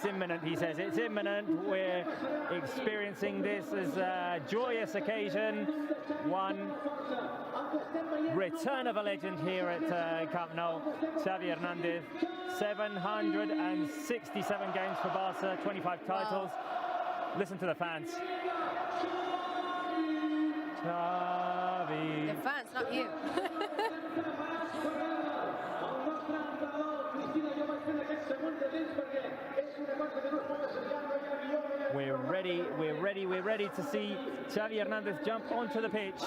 It's imminent, he says. It's imminent. We're experiencing this as a joyous occasion. One return of a legend here at Camp Nou. Xavi Hernandez, 767 games for Barca, 25 titles. Listen to the fans. Xavi. The fans, not you. We're ready to see Xavi Hernandez jump onto the pitch.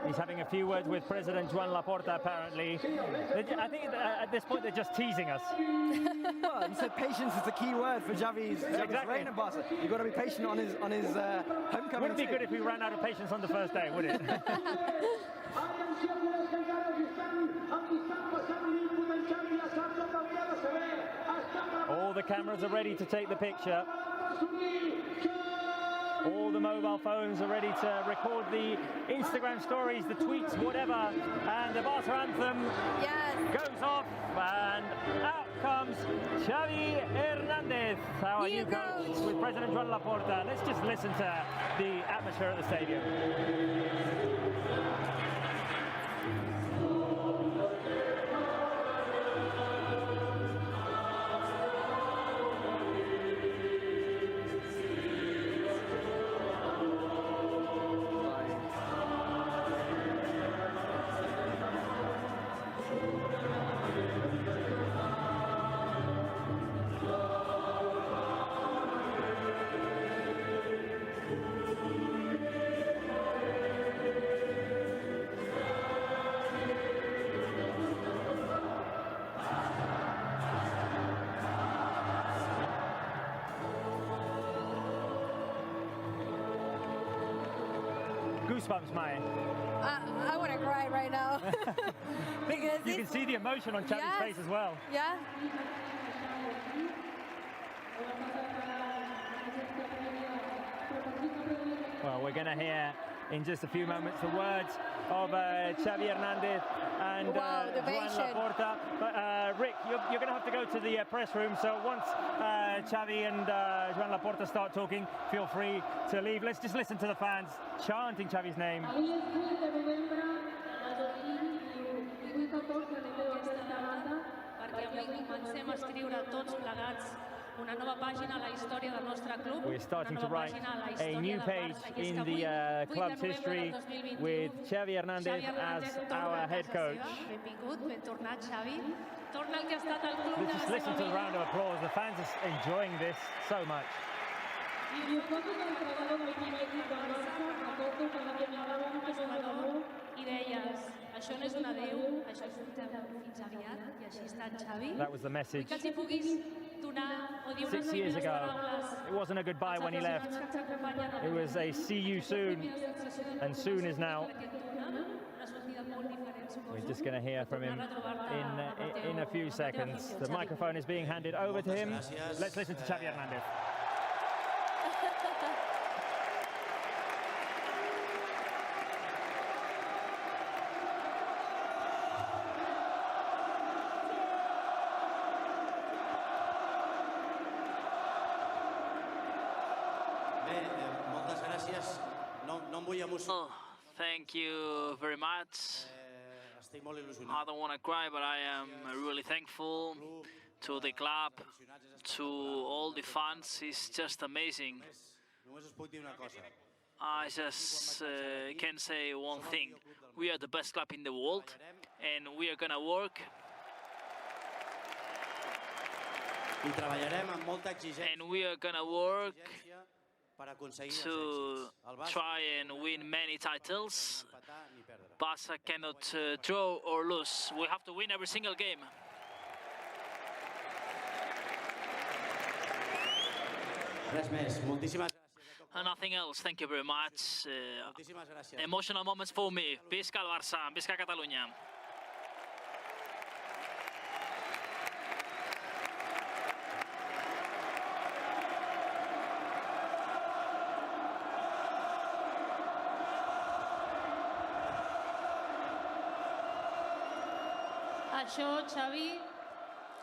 He's having a few words with President Joan Laporta, apparently. I think at this point they're just teasing us. Well, he said patience is the key word for Xavi's reign at Barca. You've got to be patient on his homecoming. Wouldn't it be good if we ran out of patience on the first day, would it? All the cameras are ready to take the picture. All the mobile phones are ready to record the Instagram stories, the tweets, whatever. And the Barca anthem goes off, and out comes Xavi Hernandez, our new coach, with President Joan Laporta. Let's just listen to the atmosphere at the stadium. Goosebumps, Maya. I want to cry right now. Because you can see the emotion on Xavi's face as well. Yeah. Well, we're going to hear in just a few moments the words of Xavi Hernandez and Joan Laporta. But Rick, you're going to have to go to the press room. So once Xavi and Joan Laporta start talking, feel free to leave. Let's just listen to the fans chanting Xavi's name. We're starting to write a new page in the club's history with Xavi Hernandez as our head coach. Let's just listen to the round of applause. The fans are enjoying this so much. That was the message 6 years ago. It wasn't a goodbye when he left. It was a see you soon, and soon is now. We're just going to hear from him in a few seconds. The microphone is being handed over to him. Let's listen to Xavi Hernandez. Oh, thank you very much. I don't want to cry, but I am really thankful to the club, to all the fans. It's just amazing. I just can say one thing. We are the best club in the world, and we are going to work. And we are going to work to try and win many titles. Barca cannot draw or lose. We have to win every single game. And nothing else. Thank you very much. Emotional moments for me. Visca el Barça, visca Catalunya. Això, Xavi,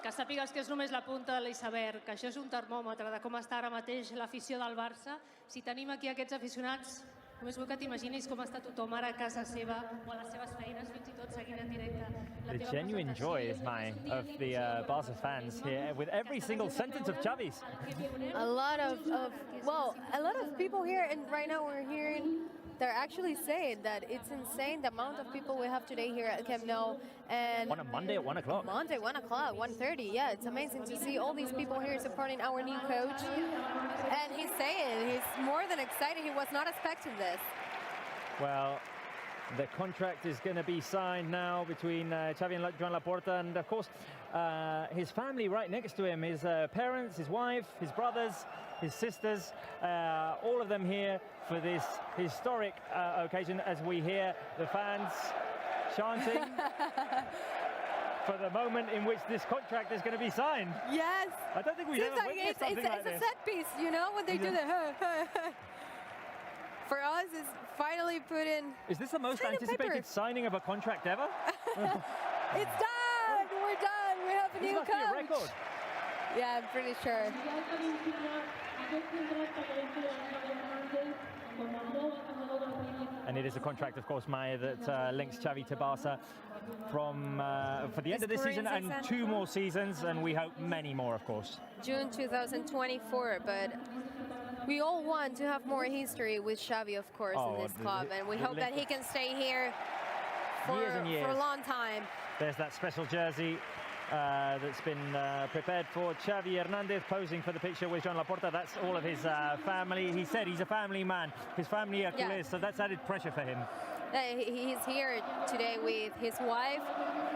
que sàpigues que és només la punta de l'iceberg, que això és un termòmetre de com està ara mateix l'afició del Barça. Si tenim aquí aquests aficionats, només vull que t'imaginis com està tothom ara a casa seva o a les seves feines, fins i tot seguint en directe la The teva genuine joy, presentació. Ismail, of the Barca fans here with every single sentence of Xavi's. A lot of people here, and right now we're hearing, they're actually saying that it's insane the amount of people we have today here at Camp Nou. And On a Monday at 1 o'clock. Monday, 1 o'clock, 1:30. Yeah, it's amazing to see all these people here supporting our new coach. And he's saying he's more than excited. He was not expecting this. Well, the contract is going to be signed now between Xavi and Joan Laporta, and of course his family right next to him, his parents, his wife, his brothers, his sisters, all of them here for this historic occasion as we hear the fans chanting for the moment in which this contract is going to be signed. Yes. I don't think we've Seems ever like witnessed something like it's a this. set piece, you know, when they do the For us, it's finally put in. Is this the most Sign a anticipated paper. signing of a contract ever? It's done. We're done. We have a This new must be a coach. record. Yeah, I'm pretty sure. And it is a contract, of course, Maya, that links Xavi to Barca from for the end of this season current and season. 2 more seasons, and we hope many more, of course. June 2024, but we all want to have more history with Xavi, of course, Oh, in this the- club, and we the hope that link- he can stay here Years and for a years. long time. There's that special jersey that's been prepared for Xavi Hernandez, posing for the picture with Joan Laporta. That's all of his family. He said he's a family man. His family are Yeah. culés, so that's added pressure for him. He's here today with his wife,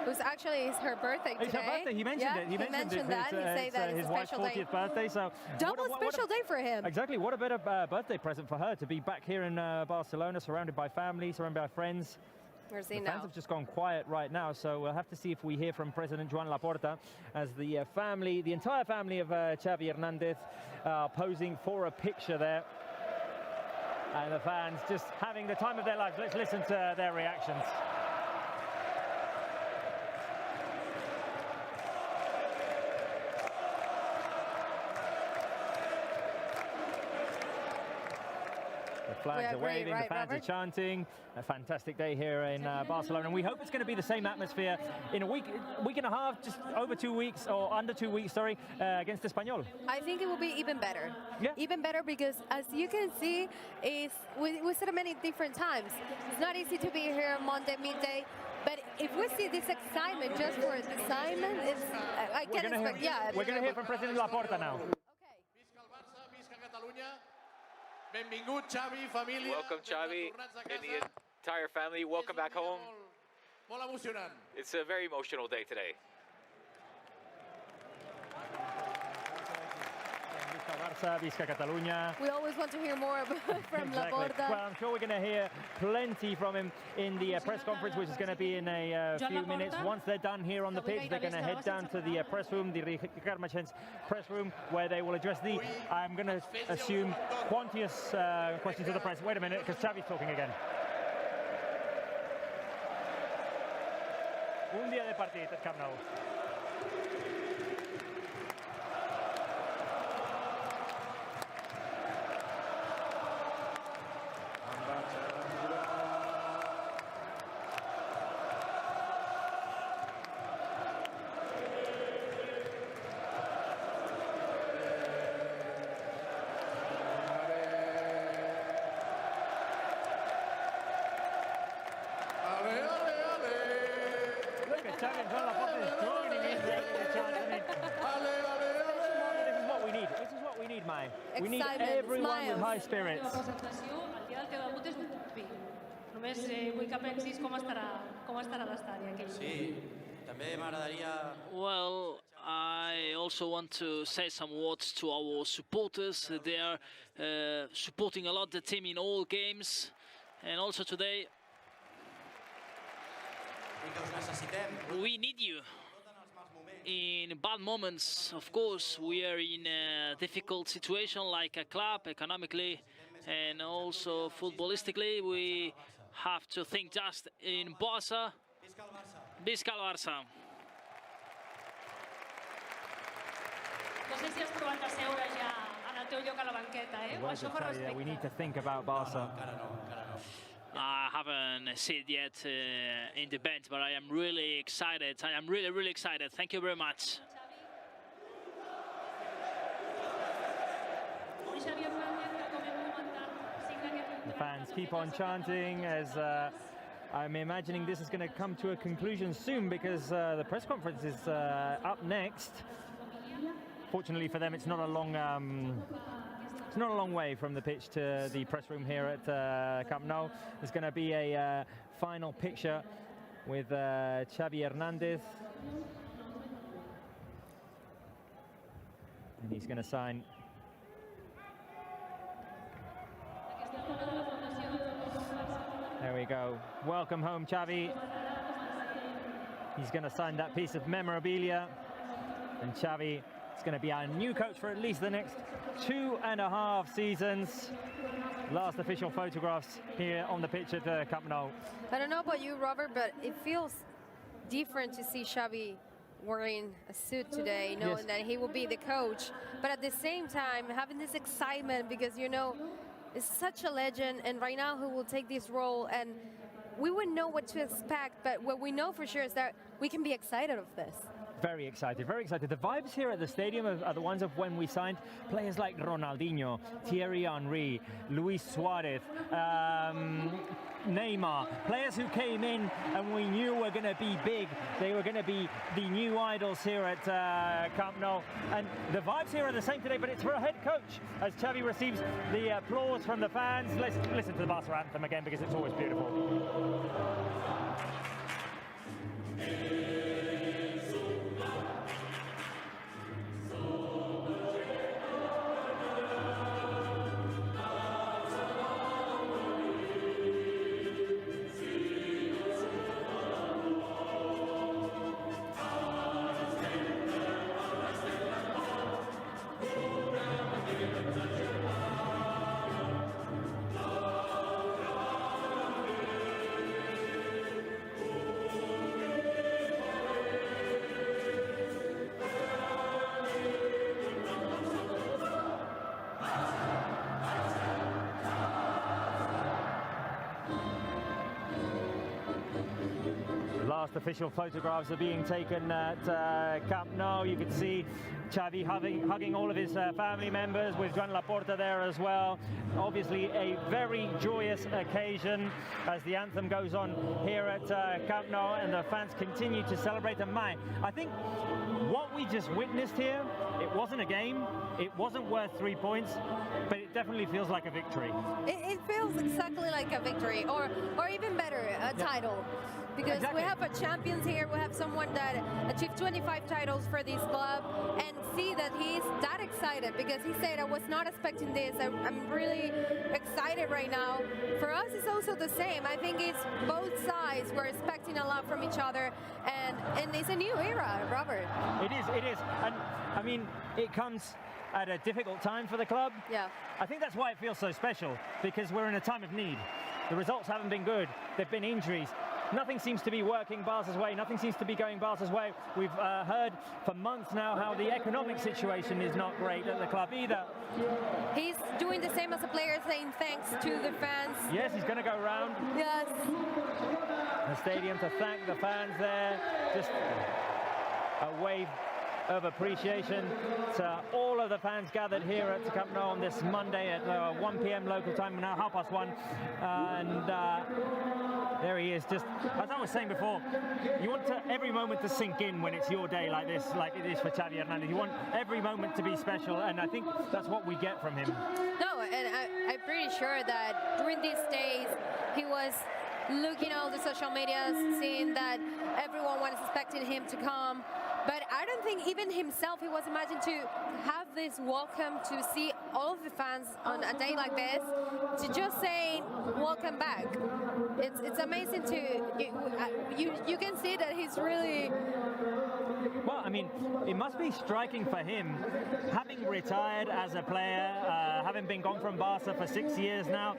who's actually her birthday today. It's her birthday. He mentioned Yeah, it. He mentioned that. He said that his it's a wife's special 40th day. birthday. So Double special day for him. Exactly. What a better birthday present for her to be back here in Barcelona, surrounded by family, surrounded by friends. We're The seeing fans now. have just gone quiet right now, so we'll have to see if we hear from President Joan Laporta as the family, the entire family of Xavi Hernandez, posing for a picture there. And the fans just having the time of their lives. Let's listen to their reactions. The flags are agree, waving, right, the fans Robert? are chanting. A fantastic day here in Barcelona, and we hope it's going to be the same atmosphere in a week and a half, just over 2 weeks, or under 2 weeks, sorry, against Espanyol. I think it will be even better. Yeah. Even better because, as you can see, we said it many different times. It's not easy to be here on Monday midday, but if we see this excitement just for the excitement, it's I We're can going expect. Yeah. to hear from President Laporta now. Okay. Visca el Barça, visca Catalunya. Benvingut, Xavi, família. Welcome, Xavi, and the entire family. Welcome back home. Molt emocionant. It's a very emotional day today. Visca Barça, Visca Catalunya. We always want to hear more from Exactly. Laporta. Well, I'm sure we're going to hear plenty from him in the press conference, which is going to be in a few minutes. Once they're done here on the pitch, they're going to head down to the press room, the Ricard Machens press room, where they will address the, I'm going to assume, quantious questions to the press. Wait a minute, because Xavi's talking again. Un dia de partit at Camp Nou. Ale, ale, ale. Look at Xavi and Joan Laporta is joining in there with the chant. I mean, Ale, ale, ale. this is what we need. This is what we need, Mai. We need Excitement, everyone with smiles. high spirits. La presentació, el dia del teu debut és d'octubre. Només vull que pensis com estarà l'estadi aquí. Sí, també m'agradaria... Well, I also want to say some words to our supporters. They are supporting a lot the team in all games, and also today i que us necessitem. we need you. In bad moments, of course, we are in a difficult situation like a club, economically, and also footballistically. We have to think just in Barca. Visca el Barça! Visca el Barça. No sé si has provat a seure ja en el teu lloc a la banqueta, eh? Words Això of per Xavi there. We need to respecte. think about Barca. I haven't seen it yet in the bench, but I am really excited. I am really, really excited. Thank you very much. Un Xavi Hernández que, com hem comentat, signa aquest The fans keep on chanting as I'm imagining this is going to come to a conclusion soon because the press conference is up next. Fortunately for them, it's not a long way from the pitch to the press room here at Camp Nou. There's going to be a final picture with Xavi Hernández, and he's going to sign. There we go. Welcome home, Xavi. He's going to sign that piece of memorabilia, and Xavi is going to be our new coach for at least the next 2.5 seasons. Last official photographs here on the pitch at Camp Nou. I don't know about you, Robert, but it feels different to see Xavi wearing a suit today, knowing that he will be the coach. But at the same time, having this excitement because, you know, it's such a legend, and right now he will take this role, and we wouldn't know what to expect, but what we know for sure is that we can be excited of this. Very excited, very excited. The vibes here at the stadium are the ones of when we signed players like Ronaldinho, Thierry Henry, Luis Suarez, Neymar, players who came in and we knew were going to be big. They were going to be the new idols here at Camp Nou. And the vibes here are the same today, but it's for a head coach as Xavi receives the applause from the fans. Let's listen to the Barca anthem again because it's always beautiful. Last official photographs are being taken at Camp Nou. You can see Xavi hugging all of his family members with Joan Laporta there as well. Obviously a very joyous occasion as the anthem goes on here at Camp Nou and the fans continue to celebrate. And I think what we just witnessed here, it wasn't a game, it wasn't worth 3 points, but it definitely feels like a victory. It feels exactly like a victory, or even better, a title. Because we have a champions here, we have someone that achieved 25 titles for this club, and see that he's that excited because he said, I was not expecting this, I'm really excited right now. For us, it's also the same. I think it's both sides, we're expecting a lot from each other, and it's a new era, Robert. It is, and I mean, it comes at a difficult time for the club. Yeah. I think that's why it feels so special, because we're in a time of need. The results haven't been good, there've been injuries. Nothing seems to be working Barca's way. Nothing seems to be going Barca's way. We've heard for months now how the economic situation is not great at the club either. He's doing the same as a player, saying thanks to the fans. Yes, he's going to go around Yes. the stadium to thank the fans there. Just a wave of appreciation to all of the fans gathered here at Camp Nou on this Monday at 1 p.m. local time, now 1:30. And there he is, just as I was saying before, you want every moment to sink in when it's your day like this, like it is for Xavi Hernández. You want every moment to be special, and I think that's what we get from him. No, and I'm pretty sure that during these days he was looking at all the social medias, seeing that everyone was expecting him to come. But I don't think even himself, he was imagining to have this welcome, to see all of the fans on a day like this, to just say, welcome back. It's amazing to, you can see that he's really... Well, I mean, mean, it must be striking for him, having retired as a player, having been gone from Barca for 6 years now.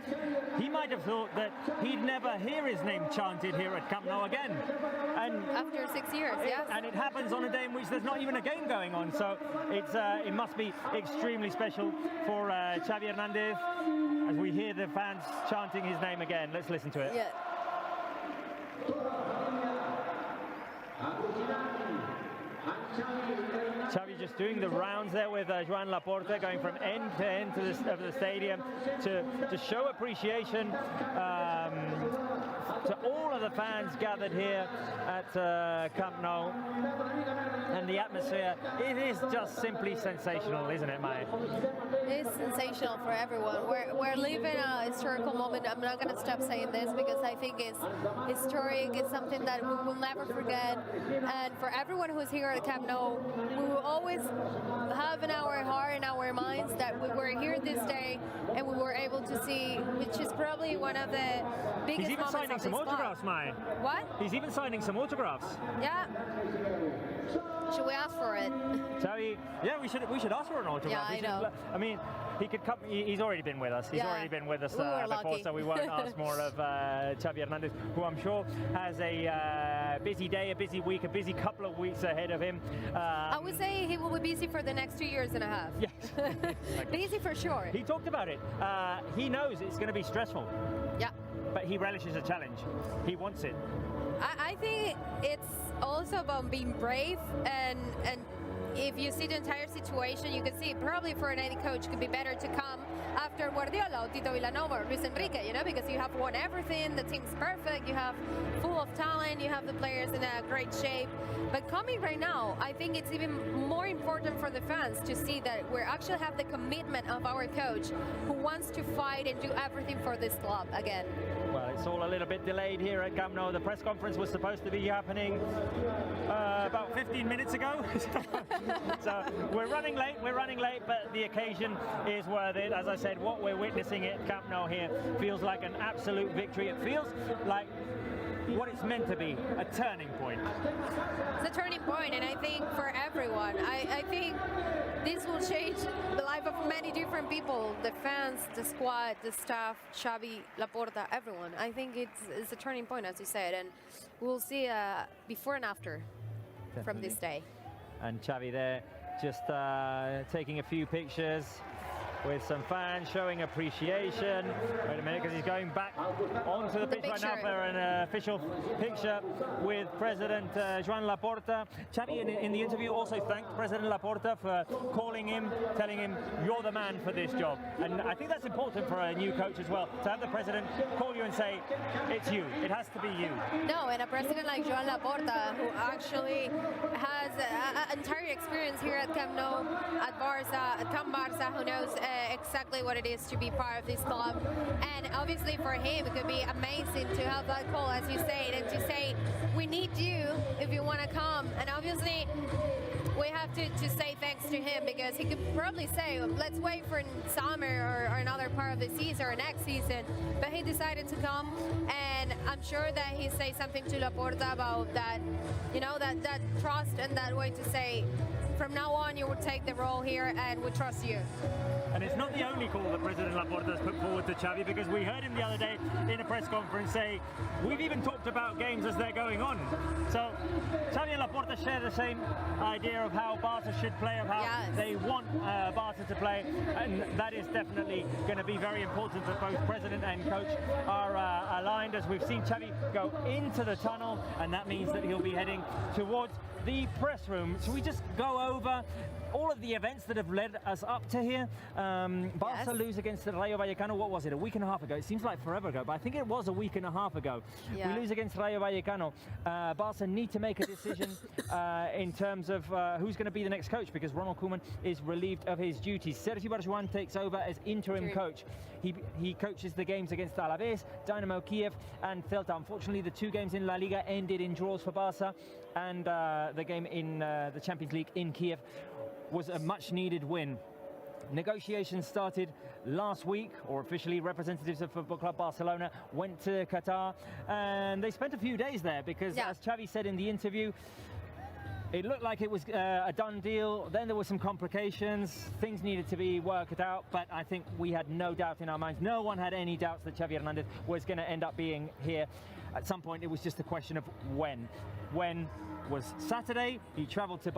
He might have thought that he'd never hear his name chanted here at Camp Nou again. And after 6 years, yes. And it happens on a day in which there's not even a game going on. So it must be extremely special for Xavi Hernandez as we hear the fans chanting his name again. Let's listen to it. Yeah. Xavi just doing the rounds there with Joan Laporta, going from end to end of the stadium to show appreciation to all of the fans gathered here at Camp Nou. And the atmosphere, it is just simply sensational, isn't it, Mai? It's sensational for everyone. We're living a historical moment. I'm not going to stop saying this because I think it's historic. It's something that we will never forget. And for everyone who's here at Camp Nou, we will always have in our heart and our minds that we were here this day and we were able to see, which is probably one of the biggest moments of this club. He's even signing some autographs, Mai. What? He's even signing some autographs. Yeah. Should we ask for it? Xavi, yeah, we should ask for an autograph. Yeah, I know. I mean, he could come. He's already been with us. He's already been with us before, so we won't ask more of Xavi Hernandez, who I'm sure has a busy day, a busy week, a busy couple of weeks ahead of him. I would say he will be busy for the next 2 years and a half. Yes. Busy for sure. He talked about it. He knows it's going to be stressful. Yeah. But he relishes a challenge. He wants it. I think it's also about being brave and if you see the entire situation, you can see probably for an any coach it could be better to come after Guardiola or Tito Villanova or Luis Enrique, you know, because you have won everything, the team's perfect, you have full of talent, you have the players in a great shape. But coming right now, I think it's even more important for the fans to see that we actually have the commitment of our coach who wants to fight and do everything for this club again. Well, it's all a little bit delayed here at Camp Nou. The press conference was supposed to be happening about 15 minutes ago. So we're running late, but the occasion is worth it. As I said, what we're witnessing at Camp Nou here feels like an absolute victory. It feels like what it's meant to be, a turning point. It's a turning point, and I think for everyone, I think this will change the life of many different people, the fans, the squad, the staff, Xavi, Laporta, everyone. I think it's a turning point, as you said, and we'll see before and after. Definitely. From this day. And Xavi there just taking a few pictures with some fans showing appreciation. Wait a minute, because he's going back onto the pitch right now for an official picture with President Joan Laporta. Xavi in the interview also thanked President Laporta for calling him, telling him, you're the man for this job. And I think that's important for a new coach as well, to have the president call you and say, it's you, it has to be you. No, and a president like Joan Laporta, who actually has an entire experience here at Camp Nou, at Barca, at Camp Barca, who knows exactly what it is to be part of this club. And obviously for him it could be amazing to have that call, as you say, and to say we need you if you want to come. And obviously we have to say thanks to him, because he could probably say let's wait for summer or another part of the season or next season, but he decided to come, and I'm sure that he says something to Laporta about that, you know, that trust and that way to say from now on you will take the role here and we trust you. And it's not the only call that President Laporta has put forward to Xavi, because we heard him the other day in a press conference say, we've even talked about games as they're going on. So Xavi and Laporta share the same idea of how Barca should play, of how they want Barca to play, and that is definitely going to be very important that both President and coach are aligned, as we've seen Xavi go into the tunnel, and that means that he'll be heading towards the press room. So we just go over all of the events that have led us up to here. Barca lose against the Rayo Vallecano, what was it, a week and a half ago? It seems like forever ago, but I think it was a week and a half ago. We lose against Rayo Vallecano. Barca need to make a decision in terms of who's going to be the next coach, because Ronald Koeman is relieved of his duties. Sergi Barjuan takes over as interim coach. He coaches the games against Alaves, Dynamo Kiev and Celta. Unfortunately, the two games in La Liga ended in draws for Barca, and the game in the Champions League in Kiev was a much-needed win. Negotiations started last week, or officially representatives of Football Club Barcelona went to Qatar, and they spent a few days there because, as Xavi said in the interview, It looked like it was a done deal. Then there were some complications. Things needed to be worked out, but I think we had no doubt in our minds. No one had any doubts that Xavi Hernandez was going to end up being here. At some point, it was just a question of when. When was Saturday. He traveled to